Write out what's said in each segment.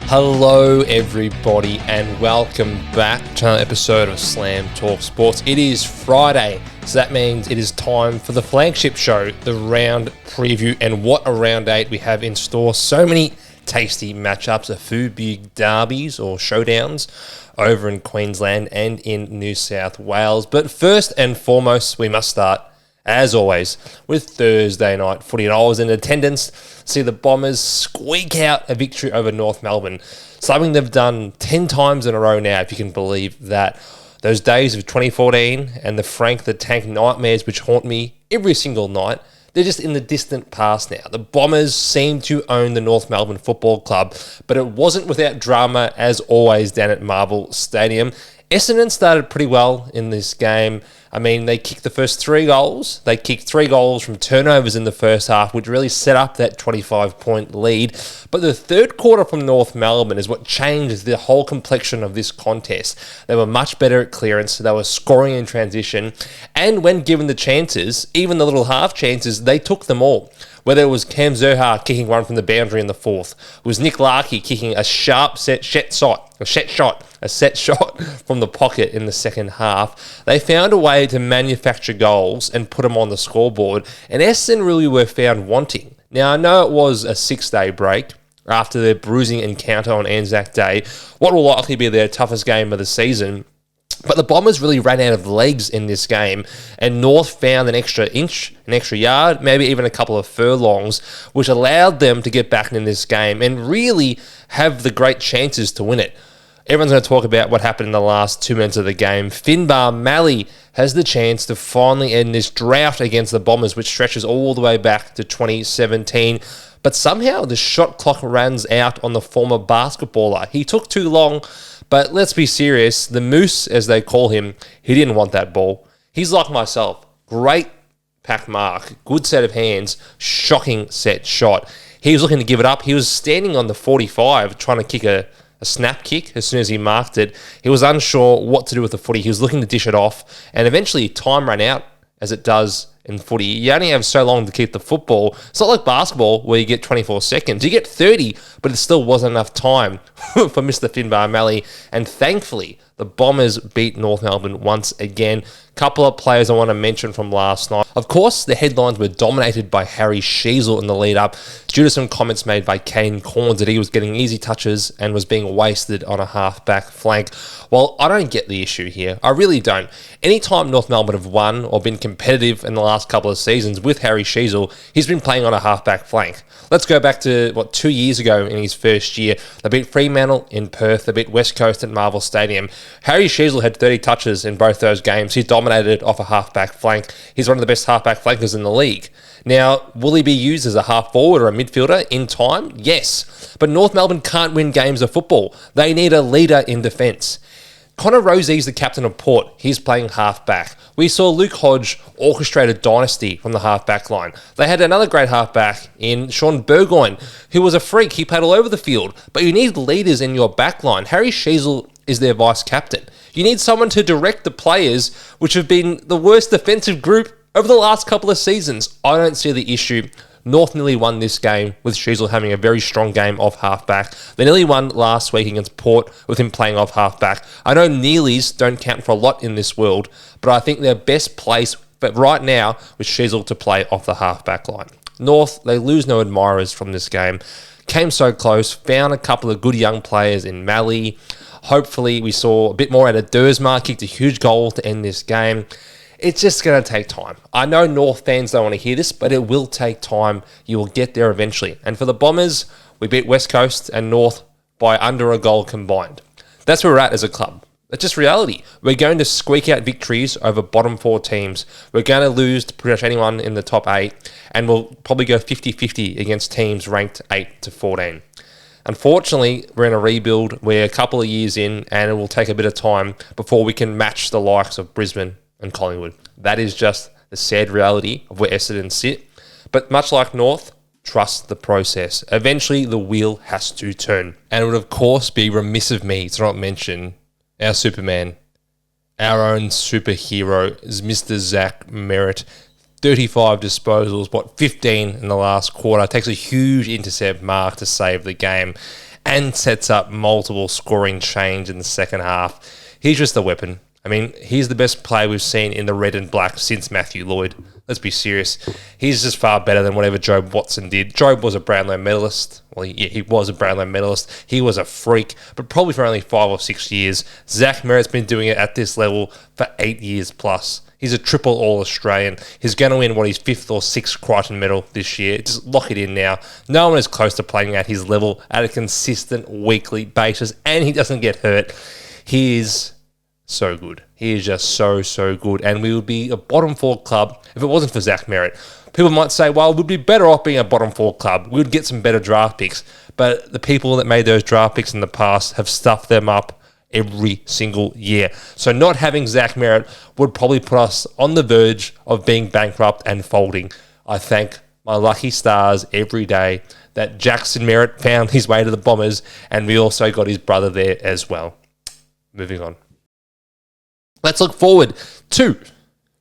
Hello everybody and welcome back to another episode of Slam Talk Sports. It is Friday, so that means it is time for the flagship show, the round preview, and what a round 8 we have in store. So many tasty matchups, a few big derbies or showdowns over in Queensland and in New South Wales. But first and foremost, we must start, as always, with Thursday night footy. And I was in attendance to see the Bombers squeak out a victory over North Melbourne. Something they've done 10 times in a row now, if you can believe that. Those days of 2014 and the Frank the Tank nightmares which haunt me every single night, they're just in the distant past now. The Bombers seem to own the North Melbourne Football Club, but it wasn't without drama, as always, down at Marvel Stadium. Essendon started pretty well in this game. I mean, they kicked the first 3 goals. They kicked 3 goals from turnovers in the first half, which really set up that 25-point lead. But the third quarter from North Melbourne is what changed the whole complexion of this contest. They were much better at clearance. They were scoring in transition. And when given the chances, even the little half chances, they took them all. Whether it was Cam Zurhaar kicking one from the boundary in the fourth, it was Nick Larkey kicking a sharp set shot from the pocket in the second half. They found a way to manufacture goals and put them on the scoreboard, and Essendon really were found wanting. Now, I know it was a 6-day break after their bruising encounter on Anzac Day, what will likely be their toughest game of the season. But the Bombers really ran out of legs in this game, and North found an extra inch, an extra yard, maybe even a couple of furlongs, which allowed them to get back in this game and really have the great chances to win it. Everyone's going to talk about what happened in the last 2 minutes of the game. Finbar Malley has the chance to finally end this drought against the Bombers, which stretches all the way back to 2017. But somehow the shot clock runs out on the former basketballer. He took too long. But let's be serious, the Moose, as they call him, he didn't want that ball. He's like myself, great pack mark, good set of hands, shocking set shot. He was looking to give it up. He was standing on the 45 trying to kick a snap kick as soon as he marked it. He was unsure what to do with the footy. He was looking to dish it off, and eventually time ran out, as it does in footy. You only have so long to keep the football. It's not like basketball where you get 24 seconds. You get 30, but it still wasn't enough time for Mr. Finbar Malley. And thankfully, the Bombers beat North Melbourne once again. Couple of players I want to mention from last night. Of course, the headlines were dominated by Harry Sheezel in the lead-up due to some comments made by Kane Corns that he was getting easy touches and was being wasted on a half-back flank. Well, I don't get the issue here. I really don't. Anytime North Melbourne have won or been competitive in the last couple of seasons with Harry Sheezel, he's been playing on a half-back flank. Let's go back to, 2 years ago in his first year. They beat Fremantle in Perth. They beat West Coast at Marvel Stadium. Harry Sheezel had 30 touches in both those games. He's dominated off a half-back flank. He's one of the best half-back flankers in the league. Now, will he be used as a half-forward or a midfielder in time? Yes. But North Melbourne can't win games of football. They need a leader in defence. Connor Rosie's the captain of Port. He's playing half-back. We saw Luke Hodge orchestrate a dynasty from the half-back line. They had another great half-back in Sean Burgoyne, who was a freak. He played all over the field. But you need leaders in your back line. Harry Sheezel is their vice-captain. You need someone to direct the players, which have been the worst defensive group over the last couple of seasons. I don't see the issue. North nearly won this game with Sheezel having a very strong game off half-back. They nearly won last week against Port with him playing off half-back. I know nearlies don't count for a lot in this world, but I think their best place right now was Sheezel to play off the half-back line. North, they lose no admirers from this game. Came so close, found a couple of good young players in Malley. Hopefully we saw a bit more out of Dersma, kicked a huge goal to end this game. It's just going to take time. I know North fans don't want to hear this, but it will take time. You will get there eventually. And for the Bombers, we beat West Coast and North by under a goal combined. That's where we're at as a club. It's just reality. We're going to squeak out victories over bottom 4 teams. We're going to lose to pretty much anyone in the top 8, and we'll probably go 50-50 against teams ranked 8 to 14. Unfortunately, we're in a rebuild. We're a couple of years in, and it will take a bit of time before we can match the likes of Brisbane and Collingwood. That is just the sad reality of where Essendon sit. But much like North, trust the process. Eventually, the wheel has to turn. And it would, of course, be remiss of me to not mention our Superman, our own superhero, is Mr. Zach Merritt. 35 disposals, 15 in the last quarter. Takes a huge intercept mark to save the game. and sets up multiple scoring change in the second half. He's just a weapon. I mean, he's the best player we've seen in the red and black since Matthew Lloyd. Let's be serious. He's just far better than whatever Jobe Watson did. Jobe was a Brownlow medalist. Well, he was a Brownlow medalist. He was a freak, but probably for only 5 or 6 years. Zach Merrett's been doing it at this level for 8 years plus. He's a triple All-Australian. He's going to win his 5th or 6th Crichton medal this year. Just lock it in now. No one is close to playing at his level at a consistent weekly basis, and he doesn't get hurt. He is so good. He is just so good. And we would be a bottom 4 club if it wasn't for Zach Merrett. People might say, well, we'd be better off being a bottom 4 club. We would get some better draft picks. But the people that made those draft picks in the past have stuffed them up every single year. So not having Zach Merrett would probably put us on the verge of being bankrupt and folding. I thank my lucky stars every day that Jackson Merrett found his way to the Bombers, and we also got his brother there as well. Moving on. Let's look forward to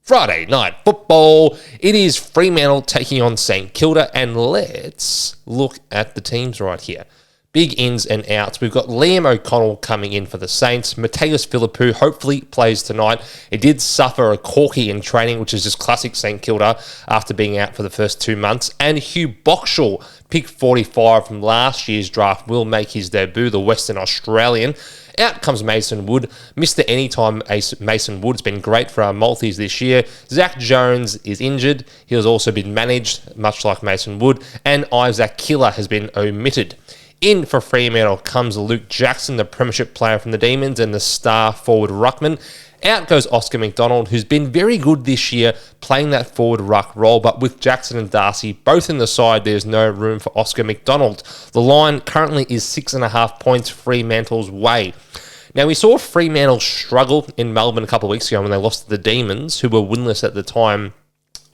Friday night football. It is Fremantle taking on St. Kilda, and let's look at the teams right here. Big ins and outs. We've got Liam O'Connell coming in for the Saints. Mateus Philippou hopefully plays tonight. He did suffer a corky in training, which is just classic St. Kilda after being out for the first 2 months. And Hugh Boxall, pick 45 from last year's draft, will make his debut, the Western Australian. Out comes Mason Wood. Mr. Anytime Mason Wood's been great for our multis this year. Zach Jones is injured. He has also been managed, much like Mason Wood. And Isaac Killer has been omitted. In for Fremantle comes Luke Jackson, the premiership player from the Demons, and the star forward ruckman. Out goes Oscar McDonald, who's been very good this year playing that forward ruck role, but with Jackson and Darcy both in the side, there's no room for Oscar McDonald. The line currently is 6.5 points Fremantle's way. Now, we saw Fremantle struggle in Melbourne a couple of weeks ago when they lost to the Demons, who were winless at the time,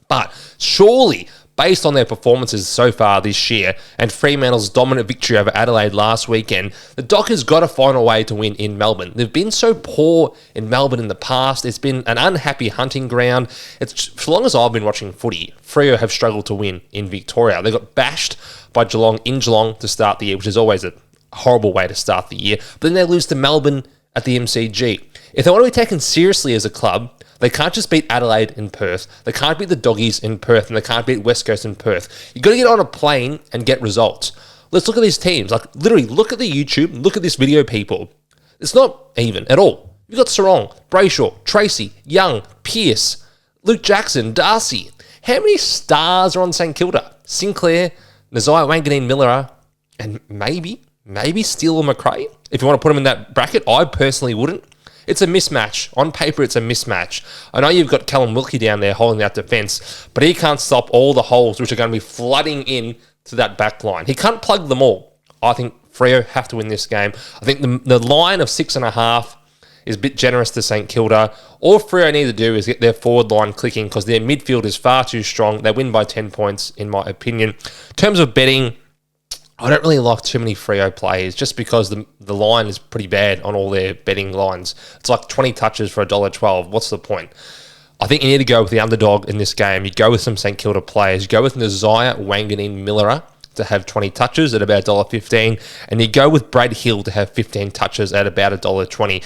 but surely, based on their performances so far this year and Fremantle's dominant victory over Adelaide last weekend, the Dockers got to find a way to win in Melbourne. They've been so poor in Melbourne in the past. It's been an unhappy hunting ground. As long as I've been watching footy, Freo have struggled to win in Victoria. They got bashed by Geelong in Geelong to start the year, which is always a horrible way to start the year. But then they lose to Melbourne at the MCG. If they want to be taken seriously as a club, they can't just beat Adelaide in Perth. They can't beat the Doggies in Perth, and they can't beat West Coast in Perth. You've got to get on a plane and get results. Let's look at these teams. Like, literally, look at the YouTube. Look at this video, people. It's not even at all. You've got Sarong, Brayshaw, Tracy, Young, Pearce, Luke Jackson, Darcy. How many stars are on St. Kilda? Sinclair, Nazai Wanganeen-Miller, and maybe Steele or McRae. If you want to put them in that bracket, I personally wouldn't. It's a mismatch. On paper, it's a mismatch. I know you've got Callum Wilkie down there holding that defence, but he can't stop all the holes which are going to be flooding in to that back line. He can't plug them all. I think Freo have to win this game. I think the line of 6.5 is a bit generous to St. Kilda. All Freo need to do is get their forward line clicking because their midfield is far too strong. They win by 10 points, in my opinion. In terms of betting, I don't really like too many Freo players just because the line is pretty bad on all their betting lines. It's like 20 touches for $1.12. What's the point? I think you need to go with the underdog in this game. You go with some St. Kilda players. You go with Nazai Wanganeen-Miller to have 20 touches at about $1.15, and you go with Brad Hill to have 15 touches at about $1.20.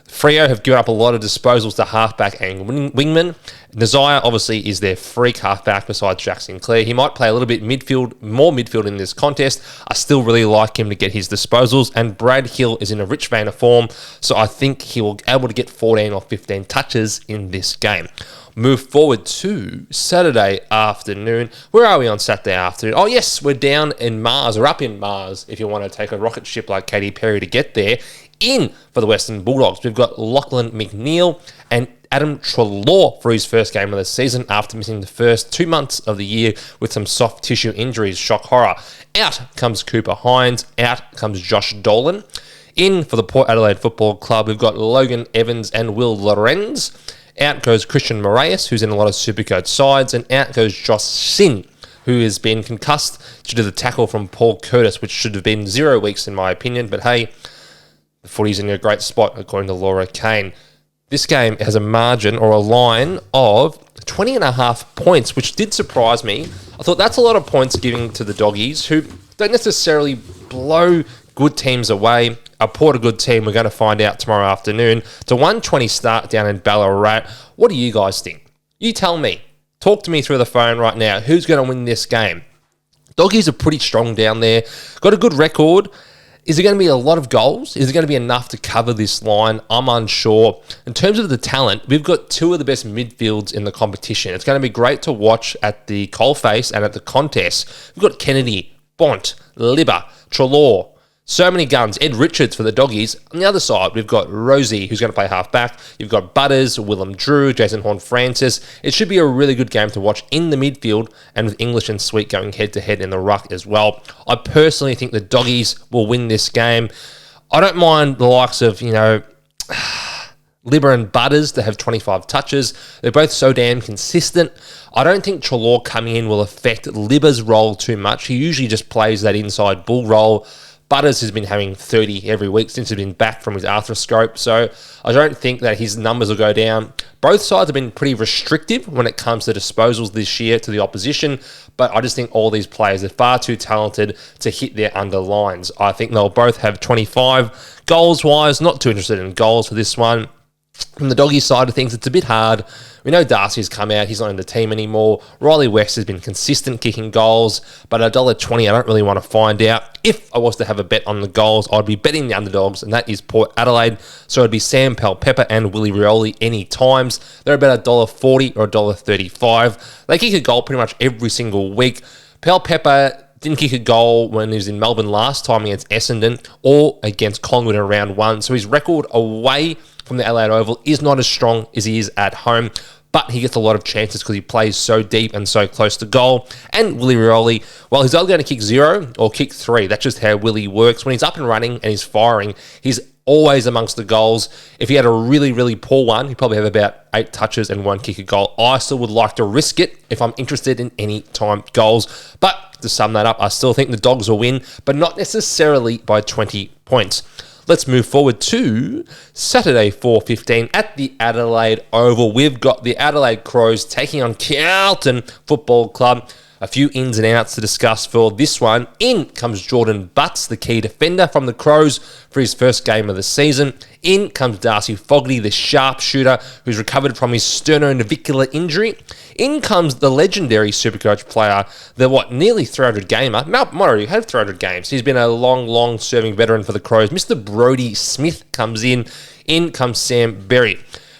Freo have given up a lot of disposals to halfback and wingman. Nazai obviously is their freak halfback besides Jack Sinclair. He might play a little bit more midfield in this contest. I still really like him to get his disposals, and Brad Hill is in a rich vein of form, so I think he will be able to get 14 or 15 touches in this game. Move forward to Saturday afternoon. Where are we on Saturday afternoon? Oh yes, we're down in Mars, or up in Mars, if you want to take a rocket ship like Katy Perry to get there. In for the Western Bulldogs, we've got Lachlan McNeil and Adam Treloar for his first game of the season after missing the first 2 months of the year with some soft tissue injuries. Shock horror. Out comes Cooper Hines. Out comes Josh Dolan. In for the Port Adelaide Football Club, we've got Logan Evans and Will Lorenz. Out goes Christian Moraes, who's in a lot of Supercoach sides. And out goes Josh Sin, who has been concussed due to the tackle from Paul Curtis, which should have been 0 weeks in my opinion. But hey, the footy's in a great spot, according to Laura Kane. This game has a margin or a line of 20.5 points, which did surprise me. I thought that's a lot of points giving to the Doggies, who don't necessarily blow Good teams away. A Port a good team. We're going to find out tomorrow afternoon. To 1:20 start down in Ballarat. What do you guys think? You tell me. Talk to me through the phone right now. Who's going to win this game? Doggies are pretty strong down there. Got a good record. Is it going to be a lot of goals? Is it going to be enough to cover this line? I'm unsure. In terms of the talent, we've got two of the best midfields in the competition. It's going to be great to watch at the coalface and at the contest. We've got Kennedy, Bont, Libba, Treloar. So many guns. Ed Richards for the Doggies. On the other side, we've got Rosie, who's going to play half-back. You've got Butters, Willem Drew, Jason Horne-Francis. It should be a really good game to watch in the midfield and with English and Sweet going head-to-head in the ruck as well. I personally think the Doggies will win this game. I don't mind the likes of, Libba and Butters to have 25 touches. They're both so damn consistent. I don't think Treloar coming in will affect Libba's role too much. He usually just plays that inside bull role. Butters has been having 30 every week since he's been back from his arthroscope, so I don't think that his numbers will go down. Both sides have been pretty restrictive when it comes to disposals this year to the opposition, but I just think all these players are far too talented to hit their underlines. I think they'll both have 25. Goals-wise, not too interested in goals for this one. From the Doggy side of things, it's a bit hard. We know Darcy's come out. He's not in the team anymore. Riley West has been consistent kicking goals, but at $1.20, I don't really want to find out. If I was to have a bet on the goals, I'd be betting the underdogs, and that is Port Adelaide. So it'd be Sam Powell-Pepper and Willie Rioli any times. They're about $1.40 or $1.35. They kick a goal pretty much every single week. Powell-Pepper didn't kick a goal when he was in Melbourne last time against Essendon or against Collingwood in round one. So his record away from the Adelaide Oval is not as strong as he is at home, but he gets a lot of chances because he plays so deep and so close to goal. And Willie Rioli, well, he's either going to kick 0 or kick 3. That's just how Willie works. When he's up and running and he's firing, he's always amongst the goals. If he had a really, really poor one, he'd probably have about 8 touches and 1 kick a goal. I still would like to risk it if I'm interested in any time goals. But to sum that up, I still think the Dogs will win, but not necessarily by 20 points. Let's move forward to Saturday, 4:15 at the Adelaide Oval. We've got the Adelaide Crows taking on Carlton Football Club. A few ins and outs to discuss for this one. In comes Jordan Butts, the key defender from the Crows for his first game of the season. In comes Darcy Fogarty, the sharpshooter who's recovered from his sternoclavicular injury. In comes the legendary Supercoach player, the nearly 300 gamer. Might already have 300 games. He's been a long serving veteran for the Crows. Mr. Brodie Smith comes in. In comes Sam Berry.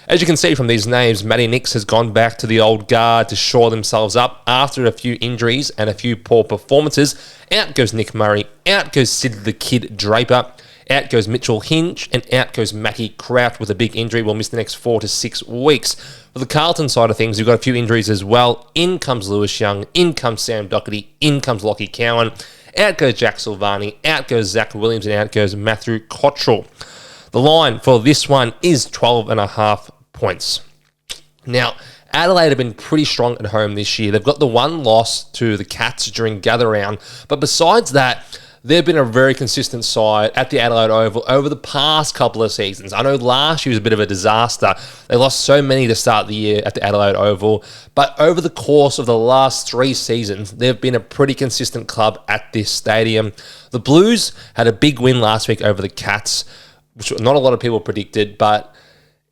As you can see from these names, Matty Nix has gone back to the old guard to shore themselves up after a few injuries and a few poor performances. Out goes Nick Murray, out goes Sid the Kid Draper, out goes Mitchell Hinge, and out goes Matty Kraft with a big injury. Will miss the next 4 to 6 weeks. For the Carlton side of things, you've got a few injuries as well. In comes Lewis Young, in comes Sam Doherty, in comes Lockie Cowan, out goes Jack Silvani, out goes Zach Williams, and out goes Matthew Cottrell. The line for this one is 12.5 points. Now, Adelaide have been pretty strong at home this year. They've got the one loss to the Cats during gather round, but besides that, they've been a very consistent side at the Adelaide Oval over the past couple of seasons. I know last year was a bit of a disaster. They lost so many to start the year at the Adelaide Oval, but over the course of the last 3 seasons, they've been a pretty consistent club at this stadium. The Blues had a big win last week over the Cats, which not a lot of people predicted, but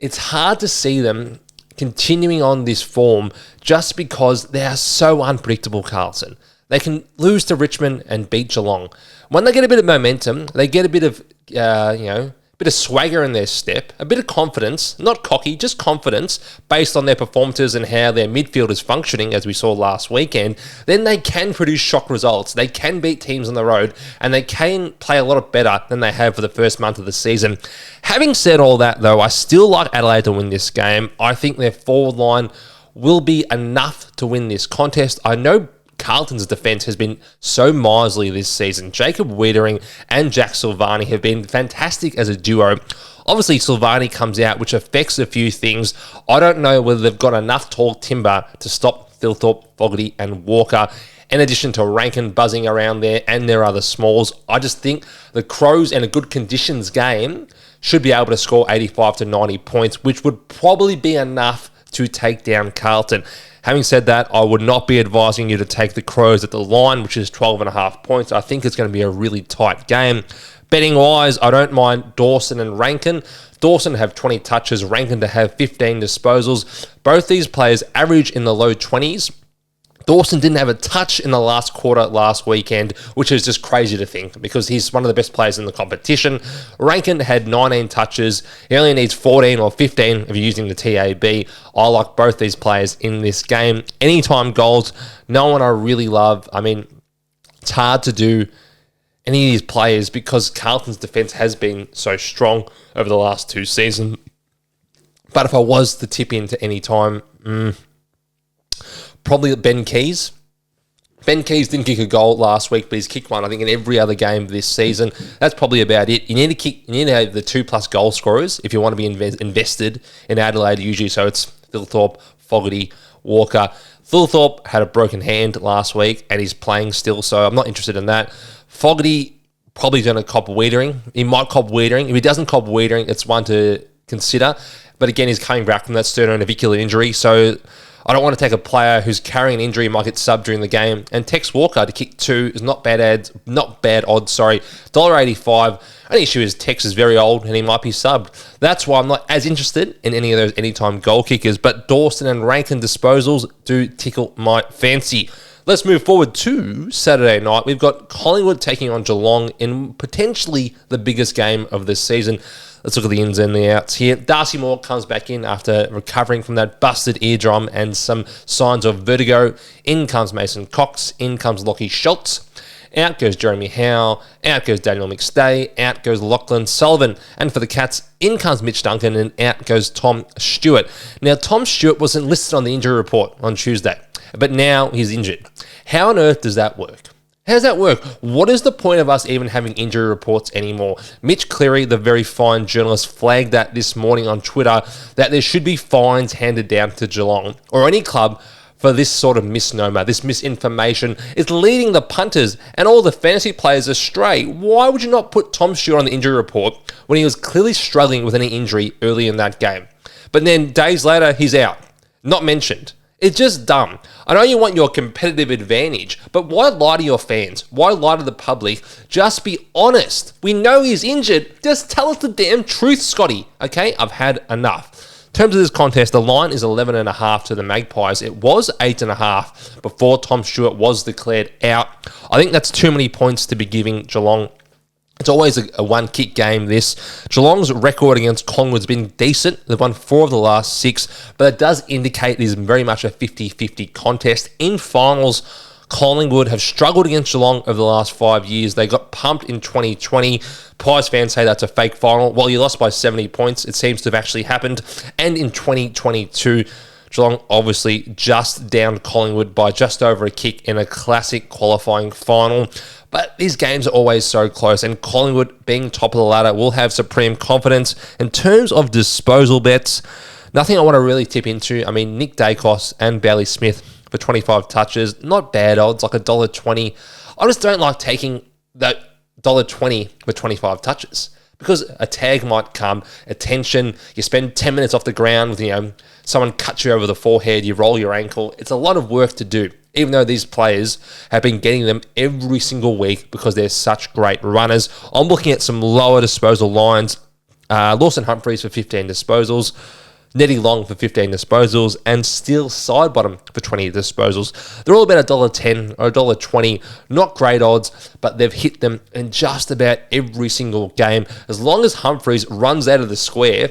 it's hard to see them continuing on this form just because they are so unpredictable, Carlton. They can lose to Richmond and beat Geelong. When they get a bit of momentum, they get a bit of, bit of swagger in their step, a bit of confidence, not cocky, just confidence based on their performances and how their midfield is functioning, as we saw last weekend, then they can produce shock results. They can beat teams on the road, and they can play a lot better than they have for the first month of the season. Having said all that, though, I still like Adelaide to win this game. I think their forward line will be enough to win this contest. I know Carlton's defence has been so miserly this season. Jacob Wiedering and Jack Silvani have been fantastic as a duo. Obviously, Silvani comes out, which affects a few things. I don't know whether they've got enough tall timber to stop Thilthorpe, Fogarty and Walker, in addition to Rankin buzzing around there and their other smalls. I just think the Crows in a good conditions game should be able to score 85 to 90 points, which would probably be enough to take down Carlton. Having said that, I would not be advising you to take the Crows at the line, which is 12.5 points. I think it's going to be a really tight game. Betting wise, I don't mind Dawson and Rankin. Dawson to have 20 touches, Rankin to have 15 disposals. Both these players average in the low 20s. Dawson didn't have a touch in the last quarter last weekend, which is just crazy to think because he's one of the best players in the competition. Rankin had 19 touches. He only needs 14 or 15 if you're using the TAB. I like both these players in this game. Anytime goals, no one I really love. I mean, it's hard to do any of these players because Carlton's defence has been so strong over the last 2 seasons. But if I was to tip into any time, probably Ben Keys. Ben Keys didn't kick a goal last week, but he's kicked one, I think, in every other game this season. That's probably about it. You need to have the 2+ goal scorers if you want to be invested in Adelaide usually. So it's Thilthorpe, Fogarty, Walker. Thilthorpe had a broken hand last week and he's playing still, so I'm not interested in that. Fogarty probably going to cop Wiedering. He might cop Wiedering. If he doesn't cop Wiedering, it's one to consider. But again, he's coming back from that sternoclavicular injury, so I don't want to take a player who's carrying an injury, might get subbed during the game. And Tex Walker to kick 2 is not bad odds. $1.85. Only issue is Tex is very old and he might be subbed. That's why I'm not as interested in any of those anytime goal kickers. But Dawson and Rankin disposals do tickle my fancy. Let's move forward to Saturday night. We've got Collingwood taking on Geelong in potentially the biggest game of this season. Let's look at the ins and the outs here. Darcy Moore comes back in after recovering from that busted eardrum and some signs of vertigo. In comes Mason Cox. In comes Lachie Schultz. Out goes Jeremy Howe. Out goes Daniel McStay. Out goes Lachlan Sullivan. And for the Cats, in comes Mitch Duncan and out goes Tom Stewart. Now, Tom Stewart wasn't listed on the injury report on Tuesday, but now he's injured. How on earth does that work? How does that work? What is the point of us even having injury reports anymore? Mitch Cleary, the very fine journalist, flagged that this morning on Twitter that there should be fines handed down to Geelong or any club for this sort of misnomer, this misinformation. It's leading the punters and all the fantasy players astray. Why would you not put Tom Stewart on the injury report when he was clearly struggling with any injury early in that game? But then days later, he's out. Not mentioned. It's just dumb. I know you want your competitive advantage, but why lie to your fans? Why lie to the public? Just be honest. We know he's injured. Just tell us the damn truth, Scotty. Okay? I've had enough. In terms of this contest, the line is 11.5 to the Magpies. It was 8.5 before Tom Stewart was declared out. I think that's too many points to be giving Geelong. It's always a one-kick game, this. Geelong's record against Collingwood's been decent. They've won 4 of the last 6, but it does indicate it is very much a 50-50 contest. In finals, Collingwood have struggled against Geelong over the last 5 years. They got pumped in 2020. Pies fans say that's a fake final. Well, you lost by 70 points. It seems to have actually happened. And in 2022, Geelong obviously just downed Collingwood by just over a kick in a classic qualifying final. But these games are always so close, and Collingwood, being top of the ladder, will have supreme confidence. In terms of disposal bets, nothing I want to really tip into. I mean, Nick Dacos and Bailey Smith for 25 touches, not bad odds, like $1.20. I just don't like taking that $1.20 for 25 touches because a tag might come, attention, you spend 10 minutes off the ground with, someone cuts you over the forehead, you roll your ankle. It's a lot of work to do, even though these players have been getting them every single week because they're such great runners. I'm looking at some lower disposal lines. Lawson Humphries for 15 disposals, Nettie Long for 15 disposals, and Steele Sidebottom for 20 disposals. They're all about $1.10 or $1.20. Not great odds, but they've hit them in just about every single game. As long as Humphries runs out of the square,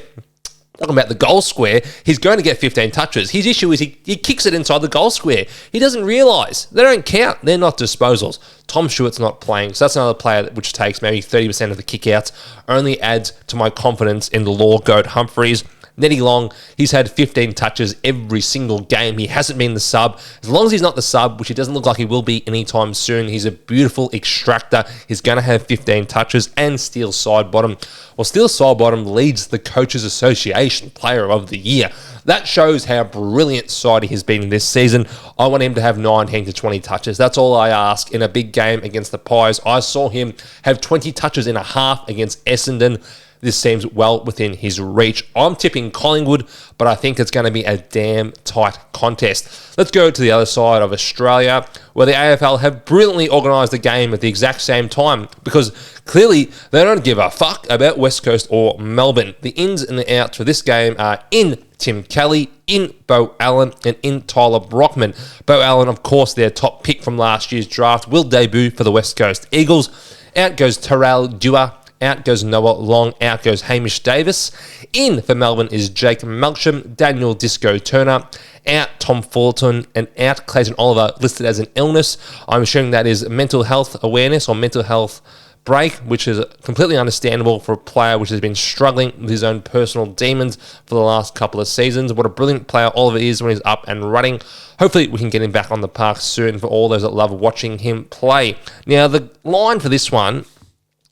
talking about the goal square, he's going to get 15 touches. His issue is he kicks it inside the goal square. He doesn't realise. They don't count. They're not disposals. Tom Stewart's not playing, so that's another player which takes maybe 30% of the kickouts. Only adds to my confidence in the Law Goat Humphries. Nettie Long, he's had 15 touches every single game. He hasn't been the sub. As long as he's not the sub, which he doesn't look like he will be anytime soon, he's a beautiful extractor. He's going to have 15 touches and Steele Sidebottom. Well, Steele Sidebottom leads the Coaches Association Player of the Year. That shows how brilliant side he has been this season. I want him to have 19 to 20 touches. That's all I ask in a big game against the Pies. I saw him have 20 touches in a half against Essendon. this seems well within his reach. I'm tipping Collingwood, but I think it's going to be a damn tight contest. Let's go to the other side of Australia, where the AFL have brilliantly organised the game at the exact same time, because clearly they don't give a fuck about West Coast or Melbourne. The ins and the outs for this game are in Tim Kelly, in Beau Allen, and in Tyler Brockman. Beau Allen, of course, their top pick from last year's draft, will debut for the West Coast Eagles. Out goes Terrell Dewar. Out goes Noah Long. Out goes Hamish Davis. In for Melbourne is Jake Melksham, Daniel Disco Turner. Out Tom Fullerton, and out Clayton Oliver, listed as an illness. I'm assuming that is mental health awareness or mental health break, which is completely understandable for a player which has been struggling with his own personal demons for the last couple of seasons. What a brilliant player Oliver is when he's up and running. Hopefully we can get him back on the park soon for all those that love watching him play. Now, the line for this one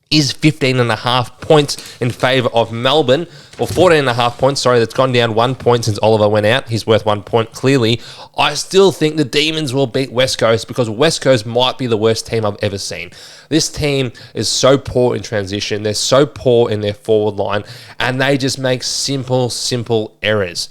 is 15.5 points in favour of Melbourne, or 14.5 points, sorry, that's gone down 1 point since Oliver went out. He's worth 1 point, clearly. I still think the Demons will beat West Coast, because West Coast might be the worst team I've ever seen. This team is so poor in transition, they're so poor in their forward line, and they just make simple errors.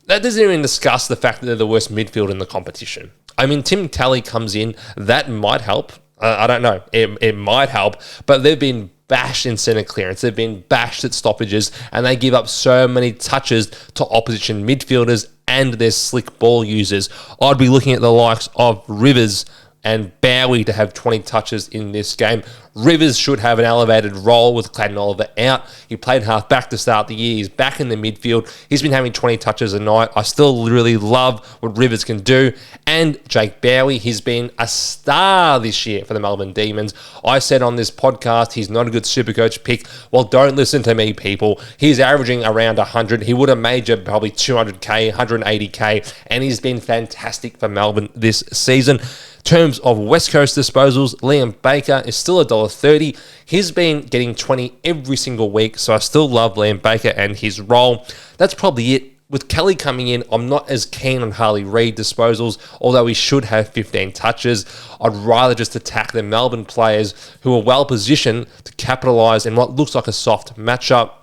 That doesn't even discuss the fact that they're the worst midfield in the competition. I mean, Tim Kelly comes in, that might help. I don't know. It might help, but they've been bashed in centre clearance. They've been bashed at stoppages, and they give up so many touches to opposition midfielders and their slick ball users. I'd be looking at the likes of Rivers and Bowie to have 20 touches in this game. Rivers should have an elevated role with Clayton Oliver out. He played half back to start the year. He's back in the midfield. He's been having 20 touches a night. I still really love what Rivers can do. And Jake Bowie, he's been a star this year for the Melbourne Demons. I said on this podcast, he's not a good Supercoach pick. Well, don't listen to me, people. He's averaging around 100. He would have made you probably 200k, 180k, and he's been fantastic for Melbourne this season. In terms of West Coast disposals, Liam Baker is still $1.30. He's been getting 20 every single week, so I still love Liam Baker and his role. That's probably it. With Kelly coming in, I'm not as keen on Harley Reid disposals, although he should have 15 touches. I'd rather just attack the Melbourne players who are well positioned to capitalise in what looks like a soft matchup.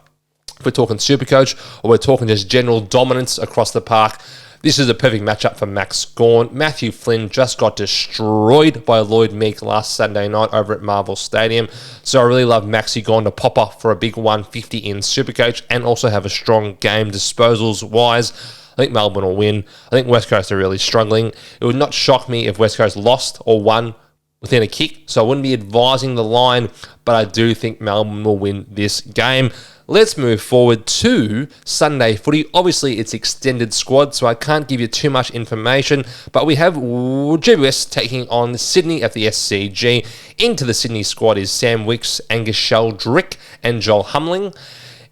If we're talking Supercoach or we're talking just general dominance across the park, this is a perfect matchup for Max Gawn. Matthew Flynn just got destroyed by Lloyd Meek last Sunday night over at Marvel Stadium. So I really love Maxi Gawn to pop off for a big 150 in Supercoach and also have a strong game disposals-wise. I think Melbourne will win. I think West Coast are really struggling. It would not shock me if West Coast lost or won within a kick, so I wouldn't be advising the line, but I do think Melbourne will win this game. Let's move forward to Sunday footy. Obviously, it's extended squad, so I can't give you too much information, but we have GWS taking on Sydney at the SCG. Into the Sydney squad is Sam Wicks, Angus Sheldrick, and Joel Humling.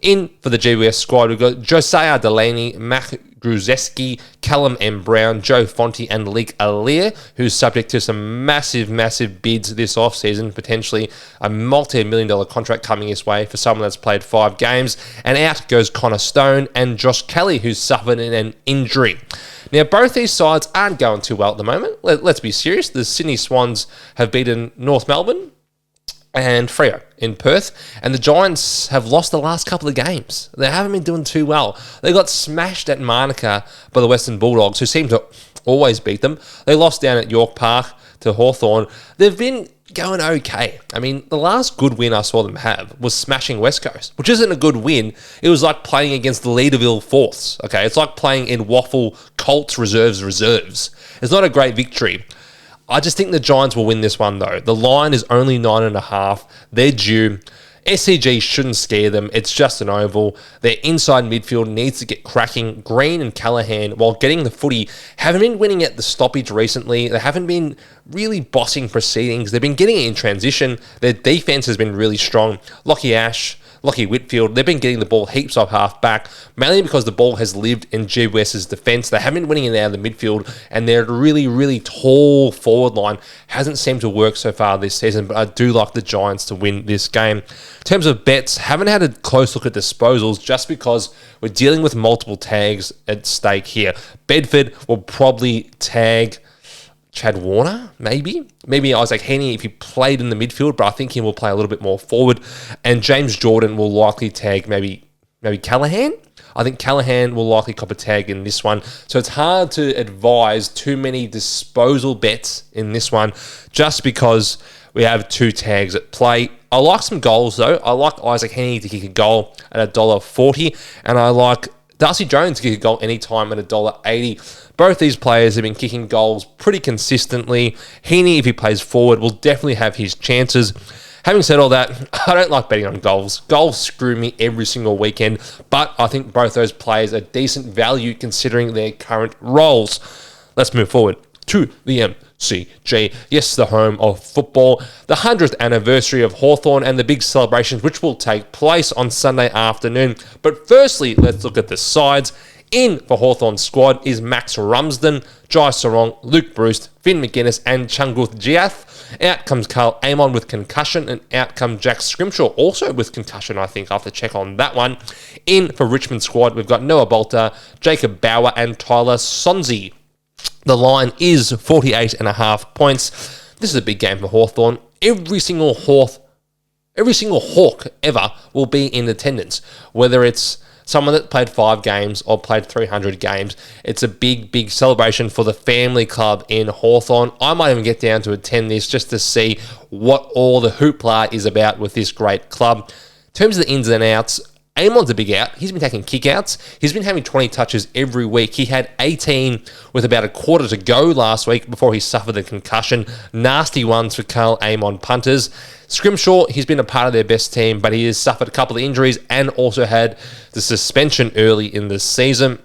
In for the GWS squad, we've got Josiah Delaney, Mac Gruzeski, Callum M. Brown, Joe Fonte, and Leek Alir, who's subject to some massive bids this offseason, potentially a multi-million-dollar contract coming his way for someone that's played 5 games. And out goes Connor Stone and Josh Kelly, who's suffered an injury. Now, both these sides aren't going too well at the moment. Let's be serious. The Sydney Swans have beaten North Melbourne and Freo in Perth, and the Giants have lost the last couple of games. They haven't been doing too well. They got smashed at Manuka by the Western Bulldogs, who seem to always beat them. They lost down at York Park to Hawthorn. They've been going okay. I mean, the last good win I saw them have was smashing West Coast, which isn't a good win. It was like playing against the Leaderville Fourths, okay? It's like playing in Waffle Colts reserves. It's not a great victory. I just think the Giants will win this one, though. The line is only 9.5. They're due. SCG shouldn't scare them. It's just an oval. Their inside midfield needs to get cracking. Green and Callaghan, while getting the footy, haven't been winning at the stoppage recently. They haven't been really bossing proceedings. They've been getting it in transition. Their defense has been really strong. Lockie Whitfield, they've been getting the ball heaps off half back, mainly because the ball has lived in GWS's defence. They haven't been winning it out of the midfield, and their really tall forward line hasn't seemed to work so far this season, but I do like the Giants to win this game. In terms of bets, haven't had a close look at disposals just because we're dealing with multiple tags at stake here. Bedford will probably tag Chad Warner, maybe Isaac Heaney if he played in the midfield, but I think he will play a little bit more forward. And James Jordan will likely tag maybe Callaghan. I think Callaghan will likely cop a tag in this one. So it's hard to advise too many disposal bets in this one just because we have 2 tags at play. I like some goals though. I like Isaac Heaney to kick a goal at $1.40, and I like Darcy Jones to kick a goal anytime at $1.80. Both these players have been kicking goals pretty consistently. Heaney, if he plays forward, will definitely have his chances. Having said all that, I don't like betting on goals. Goals screw me every single weekend, but I think both those players are decent value considering their current roles. Let's move forward to the MCG. Yes, the home of football, the 100th anniversary of Hawthorn and the big celebrations which will take place on Sunday afternoon. But firstly, let's look at the sides. In for Hawthorn's squad is Max Rumsden, Jai Sarong, Luke Bruce, Finn McGuinness and Chunguth Giath. Out comes Carl Amon with concussion, and out comes Jack Scrimshaw also with concussion, I think. I'll have to check on that one. In for Richmond squad, we've got Noah Bolter, Jacob Bauer and Tyler Sonzi. The line is 48.5 points. This is a big game for Hawthorn. Every single Hawk ever will be in attendance, whether it's someone that played 5 games or played 300 games. It's a big, big celebration for the family club in Hawthorn. I might even get down to attend this just to see what all the hoopla is about with this great club. In terms of the ins and outs, Amon's a big out. He's been taking kick-outs. He's been having 20 touches every week. He had 18 with about a quarter to go last week before he suffered the concussion. Nasty ones for Carl Amon punters. Scrimshaw, he's been a part of their best team, but he has suffered a couple of injuries and also had the suspension early in the season.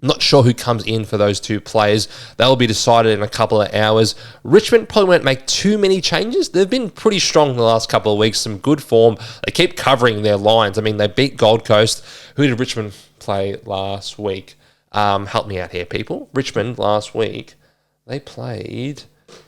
Not sure who comes in for those 2 players. They'll be decided in a couple of hours. Richmond probably won't make too many changes. They've been pretty strong the last couple of weeks. Some good form. They keep covering their lines. I mean, they beat Gold Coast. Who did Richmond play last week? Help me out here, people. Richmond last week, they played...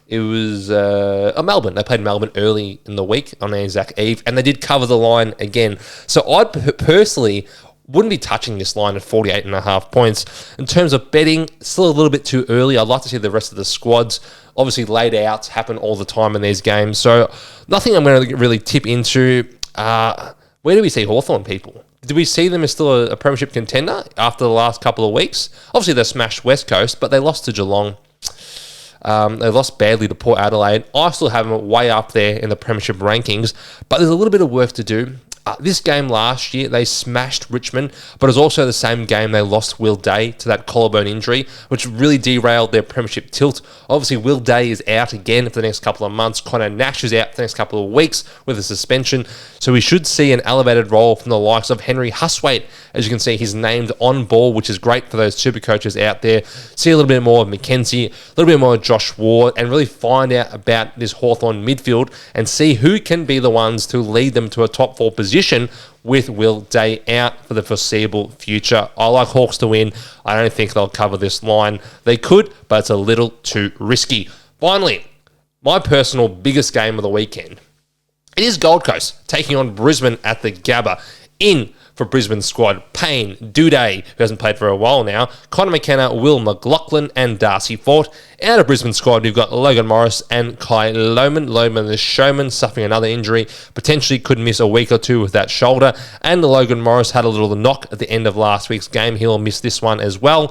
It was Melbourne. They played Melbourne early in the week on Anzac Eve, and they did cover the line again. So I personally wouldn't be touching this line at 48.5 points. In terms of betting, still a little bit too early. I'd like to see the rest of the squads. Obviously, late outs happen all the time in these games, so nothing I'm going to really tip into. Where do we see Hawthorn, people? Do we see them as still a premiership contender after the last couple of weeks? Obviously, they smashed West Coast, but they lost to Geelong. They lost badly to Port Adelaide. I still have them way up there in the premiership rankings, but there's a little bit of work to do. This game last year, they smashed Richmond, but it was also the same game they lost Will Day to that collarbone injury, which really derailed their premiership tilt. Obviously, Will Day is out again for the next couple of months. Connor Nash is out for the next couple of weeks with a suspension. So we should see an elevated role from the likes of Henry Huswaite. As you can see, he's named on ball, which is great for those super coaches out there. See a little bit more of Mackenzie, a little bit more of Josh Ward, and really find out about this Hawthorn midfield and see who can be the ones to lead them to a top 4 position with Will Day out for the foreseeable future. I like Hawks to win. I don't think they'll cover this line. They could, but it's a little too risky. Finally, my personal biggest game of the weekend. It is Gold Coast taking on Brisbane at the Gabba. In for Brisbane squad, Payne, Duday, who hasn't played for a while now, Connor McKenna, Will McLaughlin, and Darcy Fort. Out of Brisbane squad, we've got Logan Morris and Kai Lohman. Lohman, the showman, suffering another injury, potentially could miss a week or 2 with that shoulder. And Logan Morris had a little knock at the end of last week's game. He'll miss this one as well.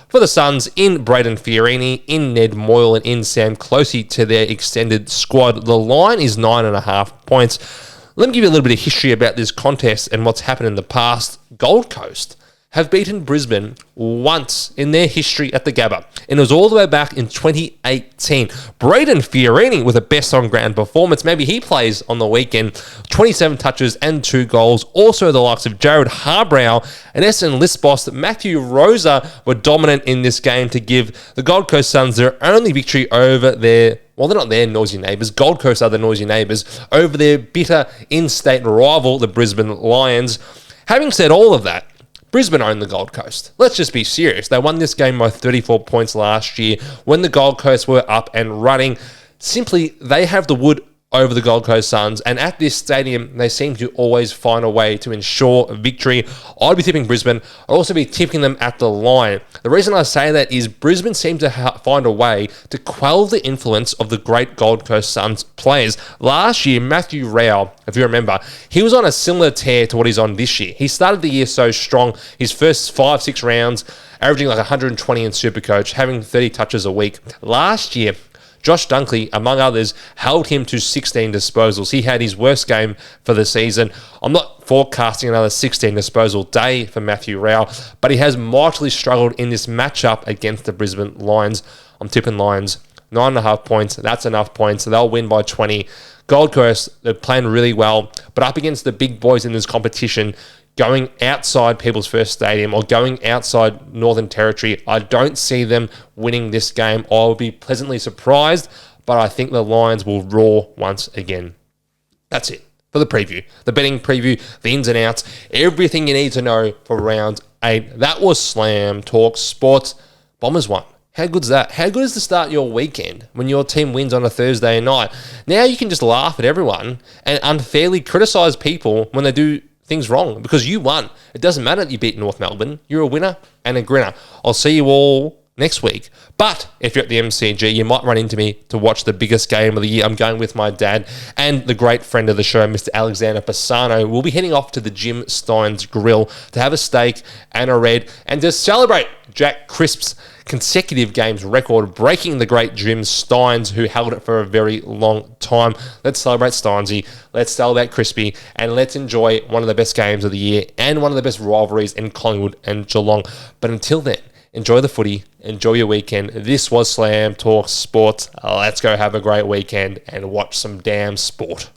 For the Suns, in Braden Fiorini, in Ned Moyle, and in Sam Closey to their extended squad. The line is 9.5 points. Let me give you a little bit of history about this contest and what's happened in the past. Gold Coast have beaten Brisbane once in their history at the Gabba, and it was all the way back in 2018. Braden Fiorini with a best on-ground performance. Maybe he plays on the weekend. 27 touches and 2 goals. Also the likes of Jared Harbrow and Essen Lisbos. Matthew Rosa were dominant in this game to give the Gold Coast Suns their only victory over their... Well, they're not their noisy neighbours. Gold Coast are the noisy neighbours over their bitter in-state rival, the Brisbane Lions. Having said all of that, Brisbane own the Gold Coast. Let's just be serious. They won this game by 34 points last year when the Gold Coast were up and running. Simply, they have the wood over the Gold Coast Suns. And at this stadium, they seem to always find a way to ensure victory. I'd be tipping Brisbane. I'd also be tipping them at the line. The reason I say that is Brisbane seem to find a way to quell the influence of the great Gold Coast Suns players. Last year, Matthew Rowell, if you remember, he was on a similar tear to what he's on this year. He started the year so strong. His first 5-6 rounds, averaging like 120 in Supercoach, having 30 touches a week. Last year, Josh Dunkley, among others, held him to 16 disposals. He had his worst game for the season. I'm not forecasting another 16 disposal day for Matthew Rowell, but he has mightily struggled in this matchup against the Brisbane Lions. I'm tipping Lions, 9.5 points. That's enough points. They'll win by 20. Gold Coast, they're playing really well, but up against the big boys in this competition, going outside People's First Stadium or going outside Northern Territory, I don't see them winning this game. I'll be pleasantly surprised, but I think the Lions will roar once again. That's it for the preview, the betting preview, the ins and outs, everything you need to know for round 8. That was Slam Talk Sports. Bombers won. How good's that? How good is to start your weekend when your team wins on a Thursday night? Now you can just laugh at everyone and unfairly criticise people when they do things wrong because you won. It doesn't matter that you beat North Melbourne. You're a winner and a grinner. I'll see you all next week. But if you're at the MCG, you might run into me to watch the biggest game of the year. I'm going with my dad and the great friend of the show, Mr. Alexander Pisano. We'll be heading off to the Jim Steins Grill to have a steak and a red and to celebrate Jack Crisp's consecutive games record, breaking the great Jim Steins, who held it for a very long time. Let's celebrate Steinsy, let's celebrate Crispy, and let's enjoy one of the best games of the year and one of the best rivalries in Collingwood and Geelong. But until then, enjoy the footy, enjoy your weekend. This was Slam Talk Sports. Let's go have a great weekend and watch some damn sport.